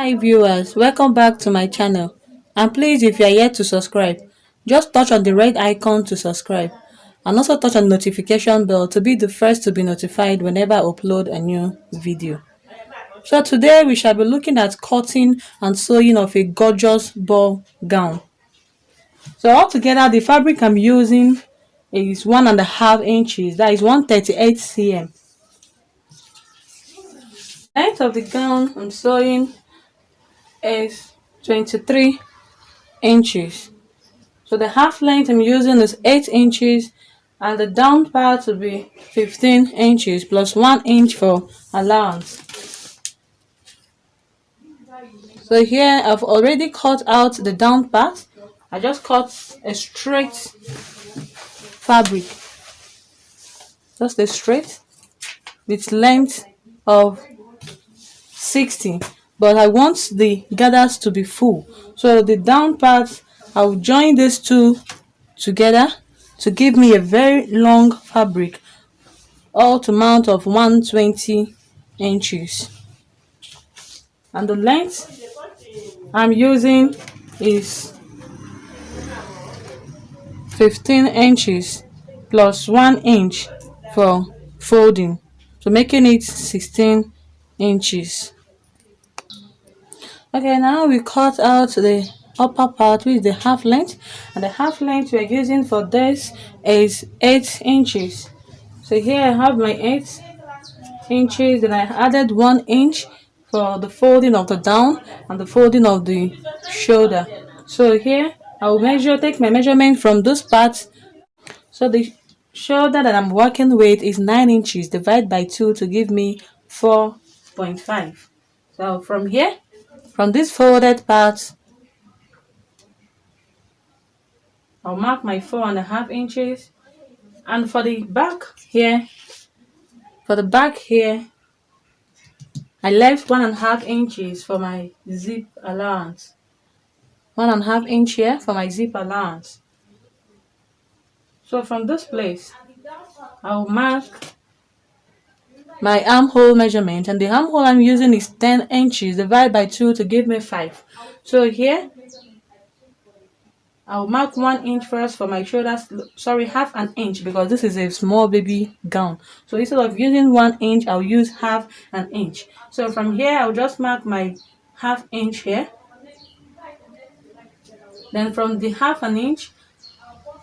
Hi viewers, welcome back to my channel, and please, if you are yet to subscribe, just touch on the red icon to subscribe and also touch on the notification bell to be the first to be notified whenever I upload a new video. So today we shall be looking at cutting and sewing of a gorgeous ball gown. So altogether the fabric I'm using is 1.5 inches, that is 138 cm. Length of the gown I'm sewing is 23 inches. So the half length I'm using is 8 inches and the down part will be 15 inches plus 1 inch for allowance. So here I've already cut out the down part. I just cut a straight fabric, just a straight with length of 60, but I want the gathers to be full. So the down part, I'll join these two together to give me a very long fabric, all to mount of 120 inches. And the length I'm using is 15 inches plus 1 inch for folding, so making it 16 inches. Okay, now we cut out the upper part, which is the half length, and the half length we're using for this is 8 inches. So here I have my 8 inches, and I added 1 inch for the folding of the down and the folding of the shoulder. So here I will take my measurement from those parts. So the shoulder that I'm working with is 9 inches, divided by 2 to give me 4.5. So from this folded part, I'll mark my 4.5 inches, and for the back here, I left 1.5 inches for my zip allowance. 1.5 inch here for my zip allowance. So from this place, I'll mark my armhole measurement, and the armhole I'm using is 10 inches divided by 2 to give me 5. So here I'll mark 1 inch first for my shoulders, sorry, half an inch, because this is a small baby gown. So instead of using 1 inch, I'll use half an inch. So from here I'll just mark my half inch here. Then from the half an inch,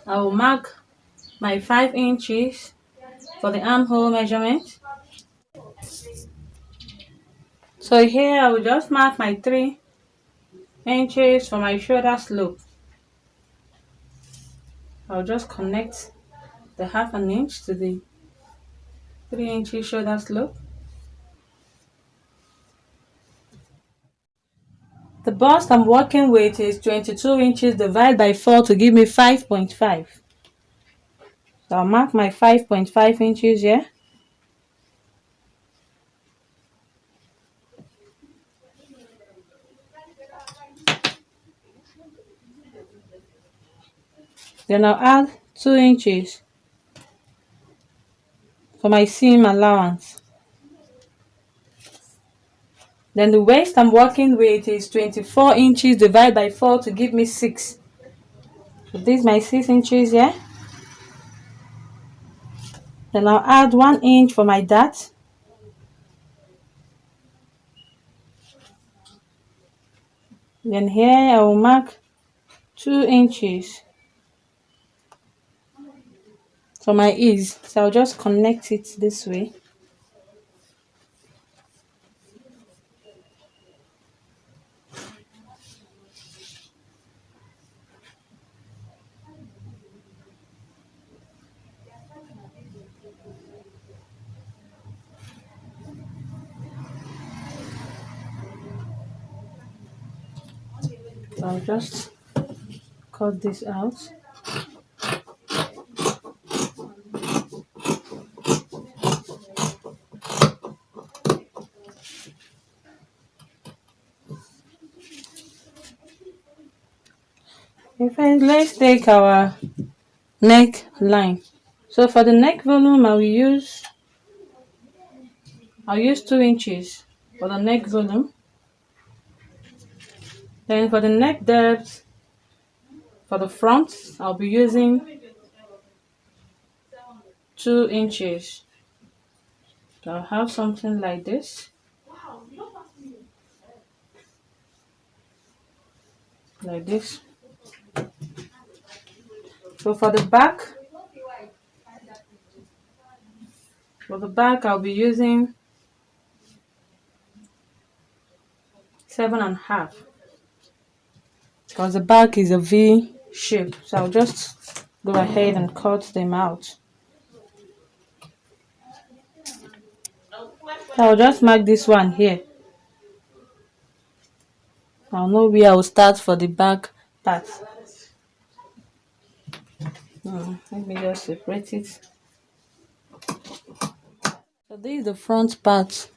I will mark my 5 inches for the armhole measurement. So here I will just mark my 3 inches for my shoulder slope. I'll just connect the half an inch to the 3 inches shoulder slope. The bust I'm working with is 22 inches divided by 4 to give me 5.5. So I'll mark my 5.5 inches here. Then I'll add 2 inches for my seam allowance. Then the waist I'm working with is 24 inches divided by 4 to give me 6. So this is my 6 inches here. Then I'll add 1 inch for my dart. Then here I will mark 2 inches for my ease. So I'll just connect it this way. So I'll just cut this out. Okay, let's take our neck line. So for the neck volume, I'll use 2 inches for the neck volume. Then for the neck depth, for the front, I'll be using 2 inches. So I'll have something like this. Like this. So for the back I'll be using 7.5 because the back is a V shape. So I'll just go ahead and cut them out. So I'll just mark this one here. I'll know where I'll start for the back part. Let me just separate it. So this is the front part.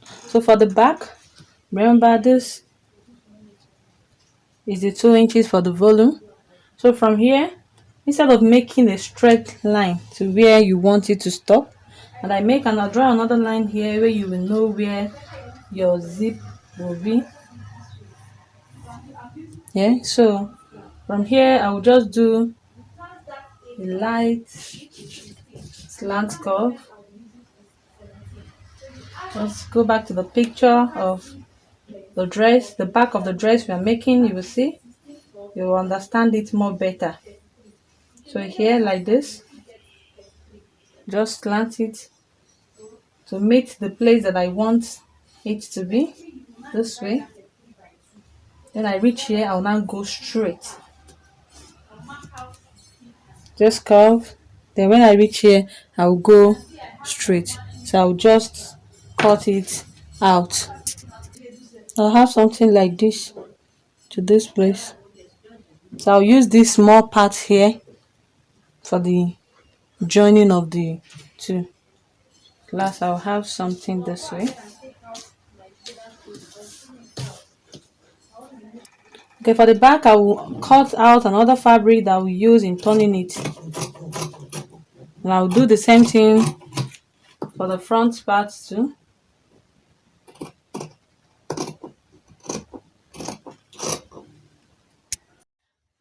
So for the back, remember this is the 2 inches for the volume. So from here, instead of making a straight line to where you want it to stop, and I'll draw another line here where you will know where your zip will be. Yeah, so from here I will just do a light slant curve. Let's go back to the picture of the dress, the back of the dress we are making. You will see, you will understand it more better. So here like this, just slant it to meet the place that I want it to be, this way. Then I reach here, I'll now go straight. Just curve. Then when I reach here, I'll go straight. So I'll just cut it out. I'll have something like this to this place. So I'll use this small part here for the joining of the two. Last, I'll have something this way. Okay, for the back, I will cut out another fabric that I will use in turning it. And I'll do the same thing for the front part too.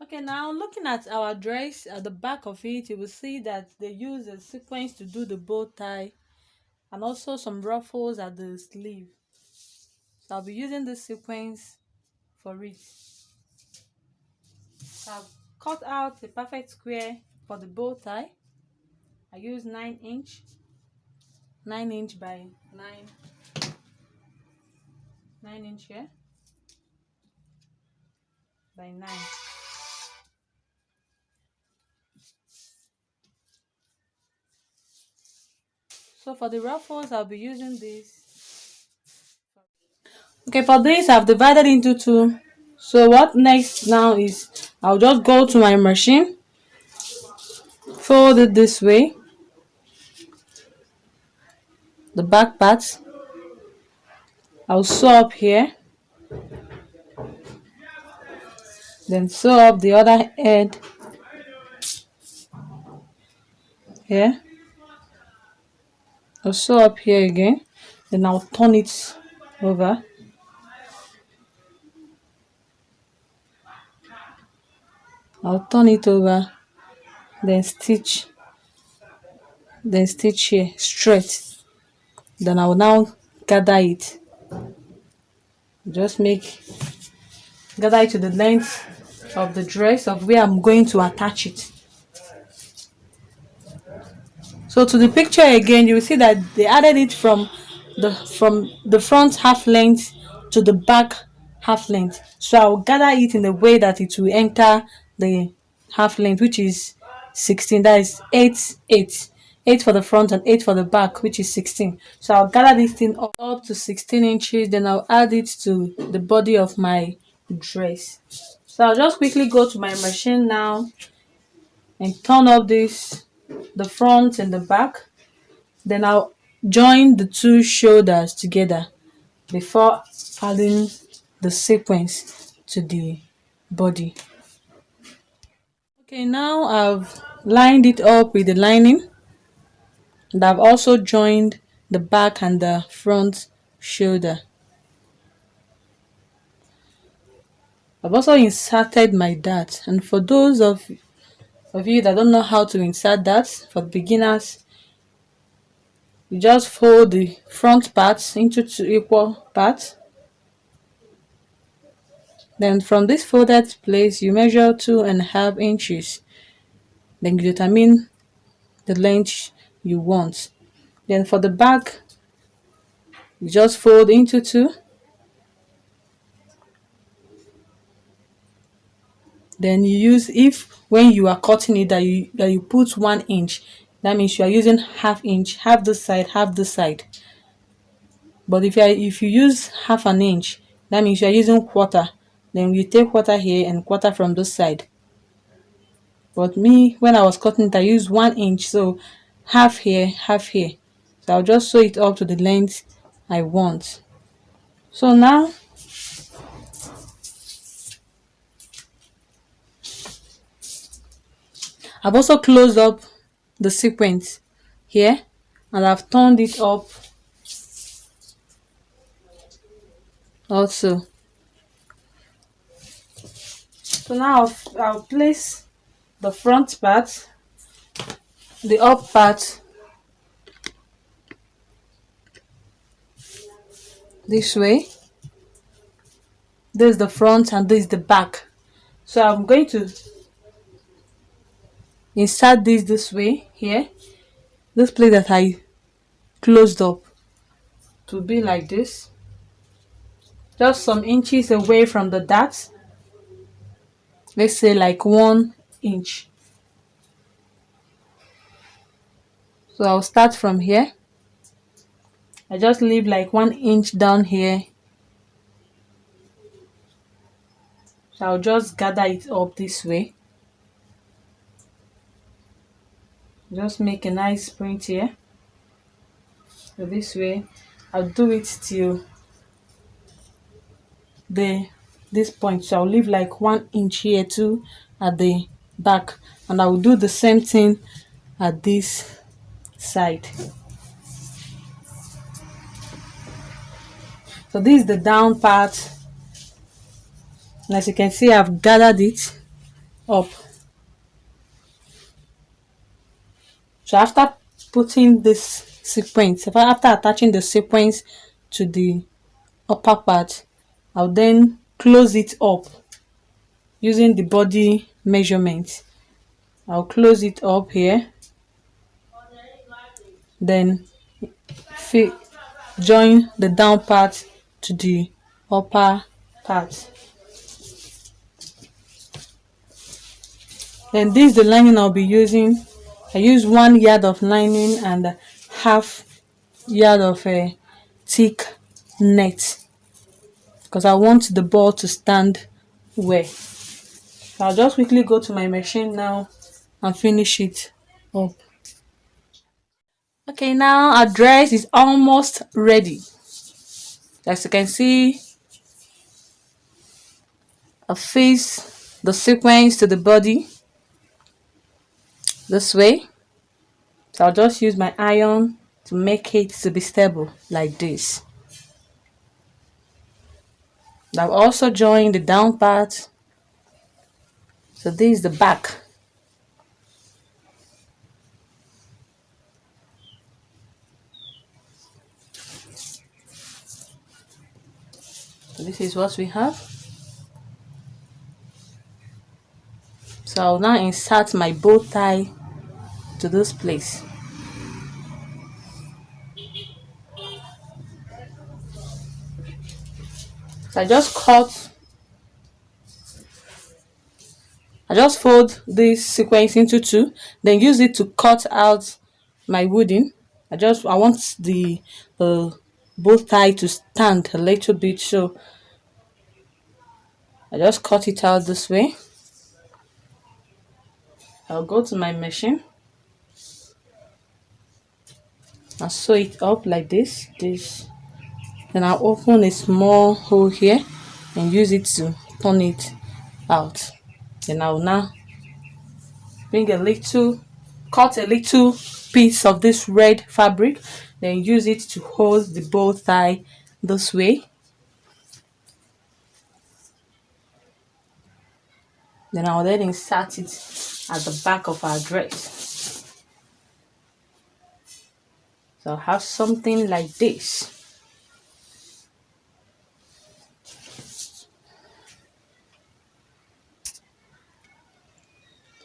Okay, now looking at our dress at the back of it, you will see that they use a sequence to do the bow tie and also some ruffles at the sleeve. So I'll be using this sequence for it. So I've cut out a perfect square for the bow tie. I use 9 inch by 9 inch here by 9. So for the ruffles, I'll be using this. Okay, for this, I've divided into 2. So what next now is I'll just go to my machine, fold it this way, the back part. I'll sew up here, then sew up the other end here. I'll sew up here again, then I'll turn it over. I'll turn it over, then stitch here straight. Then I will now gather it. Just gather it to the length of the dress of where I'm going to attach it. So to the picture again, you will see that they added it from the front half length to the back half length. So I will gather it in a way that it will enter the half length, which is 16. That is 8 for the front and 8 for the back, which is 16. So I'll gather this thing up to 16 inches. Then I'll add it to the body of my dress. So I'll just quickly go to my machine now and turn up the front and the back. Then I'll join the 2 shoulders together before adding the sequence to the body. Okay, now I've lined it up with the lining, and I've also joined the back and the front shoulder. I've also inserted my dart, and for those of you that don't know how to insert that, for beginners, you just fold the front parts into 2 equal parts. Then from this folded place, you measure 2.5 inches. Then you determine the length you want. Then for the back, you just fold into 2. Then you use, if when you are cutting it that you put 1 inch, that means you are using half inch, half this side, half this side. But if you use half an inch, that means you are using quarter. Then you take quarter here and quarter from this side. But me, when I was cutting it, I used 1 inch, so half here, half here. So I'll just sew it up to the length I want. So now I've also closed up the sequence here, and I've turned it up also. So now I'll place the front part, the up part, this way. This is the front and this is the back. So I'm going to insert this way here. This place that I closed up to be like this, just some inches away from the dart. Let's say like 1 inch. So I'll start from here. I just leave like 1 inch down here. So I'll just gather it up this way. Just make a nice print here. So this way, I'll do it till this point. So I'll leave like 1 inch here too at the back, and I will do the same thing at this side. So this is the down part, and as you can see, I've gathered it up. So after putting this sequence, after attaching the sequence to the upper part, I'll then close it up using the body measurement. I'll close it up here, then join the down part to the upper part. Then this is the lining I'll be using. I use 1 yard of lining and half yard of a thick net because I want the ball to stand well. So I'll just quickly go to my machine now and finish it up. Okay, now our dress is almost ready. As you can see, I face the sequence to the body this way. So I'll just use my iron to make it to be stable like this. I've also joined the down part. So this is the back. So this is what we have. So I'll now insert my bow tie to this place. So I just fold this sequence into 2, then use it to cut out my wooding. I want the bow tie to stand a little bit, so I just cut it out this way. I'll go to my machine and sew it up like this. Then I'll open a small hole here and use it to turn it out. Then I'll now cut a little piece of this red fabric, then use it to hold the bow tie this way. Then I'll then insert it at the back of our dress. So I'll have something like this.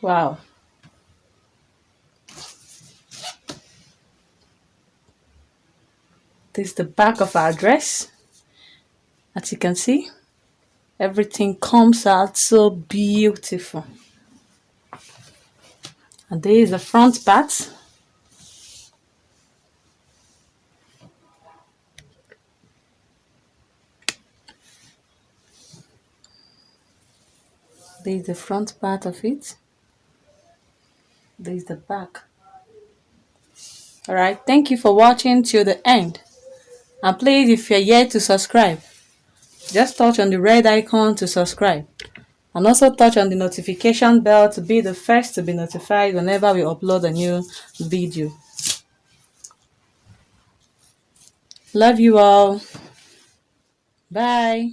Wow. This is the back of our dress. As you can see, everything comes out so beautiful. And there is the front part. There is the front part of it. There is the back. Alright, thank you for watching till the end. And please, if you're yet to subscribe, just touch on the red icon to subscribe. And also touch on the notification bell to be the first to be notified whenever we upload a new video. Love you all. Bye.